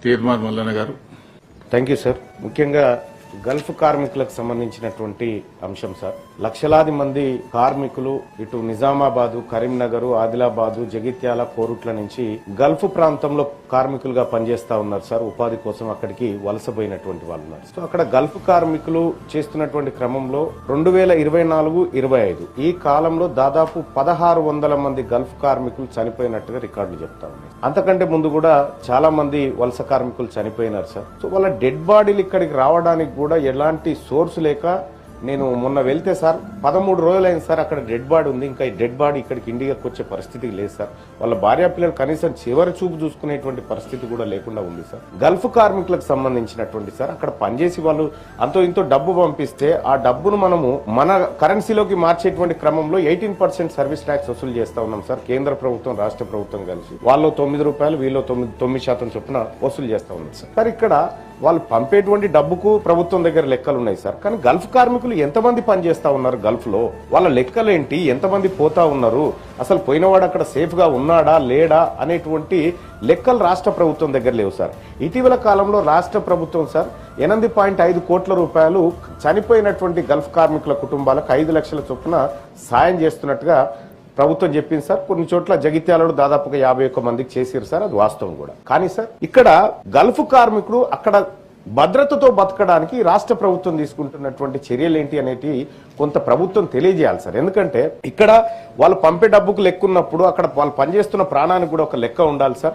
Teenmar Mallanna garu. Thank you sir. ముఖ్యంగా Gulf కార్మికులకు సంబంధించినటువంటి అంశం సార్. లక్షలాది మంది కార్మికులు ఇటు నిజామాబాదు, కరీంనగర్, ఆదిలాబాదు, జగిత్యాల, కోరుట్ల నుంచి గల్ఫ్ ప్రాంతంలో కార్మికులుగా పనిచేస్తా ఉన్నారు సార్. ఉపాధి కోసం అక్కడికి వలసపోయినటువంటి వాళ్ళు ఉన్నారు. సో అక్కడ గల్ఫ్ కార్మికులు చేస్తున్నటువంటి క్రమంలో 2024-25 ఈ కాలంలో దాదాపు 1600 మంది గల్ఫ్ కార్మికులు చనిపోయినట్టుగా రికార్డులు చెప్తా ఉన్నాయి. అంతకంటే ముందు కూడా చాలా మంది వలస కార్మికులు చనిపోయినారు సార్. సో వాళ్ళ డెడ్ బాడీలు ఇక్కడికి రావడానికి కూడా ఎలాంటి సోర్స్ లేక నేను మొన్న వెళ్తే సార్ 13 రోజులైంది సార్. అక్కడ డెడ్ బాడీ ఉంది. ఇంకా ఈ డెడ్ బాడీ ఇక్కడికి ఇండియాకి వచ్చే పరిస్థితి లేదు సార్. వాళ్ళ భార్య పిల్లలు కనీసం చివరి చూపు చూసుకునేటువంటి పరిస్థితి కూడా లేకుండా ఉంది సార్. గల్ఫ్ కార్మికులకు సంబంధించినటువంటి సార్ అక్కడ పనిచేసి వాళ్ళు అంతో ఇంతో డబ్బు పంపిస్తే ఆ డబ్బును మనము మన కరెన్సీలోకి మార్చేటువంటి క్రమంలో 18% సర్వీస్ ట్యాక్స్ వసూలు చేస్తా ఉన్నాం సార్. కేంద్ర ప్రభుత్వం, రాష్ట్ర ప్రభుత్వం కలిసి వాళ్ళు 9 రూపాయలు, వీళ్ళు 9% చొప్పున వసూలు చేస్తా ఉన్నాం సార్. ఇక్కడ వాళ్ళు పంపేటువంటి డబ్బుకు ప్రభుత్వం దగ్గర లెక్కలు ఉన్నాయి సార్. కానీ గల్ఫ్ కార్మికులు ఎంతమంది పనిచేస్తా ఉన్నారు గల్ఫ్ లో, వాళ్ళ లెక్కలేంటి, ఎంతమంది పోతా ఉన్నారు, అసలు పోయినవాడు అక్కడ సేఫ్ గా ఉన్నాడా లేడా అనేటువంటి లెక్కలు రాష్ట్ర ప్రభుత్వం దగ్గర లేవు సార్. ఇటీవల కాలంలో రాష్ట్ర ప్రభుత్వం సార్ 8.5 కోట్ల రూపాయలు చనిపోయినటువంటి గల్ఫ్ కార్మికుల కుటుంబాలకు 5 లక్షల చొప్పున సాయం చేస్తున్నట్టుగా ప్రభుత్వం చెప్పింది సార్. కొన్ని చోట్ల జగిత్యాలలో దాదాపుగా 51 మందికి చేసారు సార్. అది వాస్తవం కూడా. కానీ సార్ ఇక్కడ గల్ఫ్ కార్మికుడు అక్కడ భద్రతతో బతకడానికి రాష్ట్ర ప్రభుత్వం తీసుకుంటున్నటువంటి చర్యలు ఏంటి అనేటి కొంత ప్రభుత్వం తెలియజేయాలి సార్. ఎందుకంటే ఇక్కడ వాళ్ళు పంపే డబ్బుకు లెక్క ఉన్నప్పుడు అక్కడ వాళ్ళు పనిచేస్తున్న ప్రాణానికి కూడా ఒక లెక్క ఉండాలి సార్.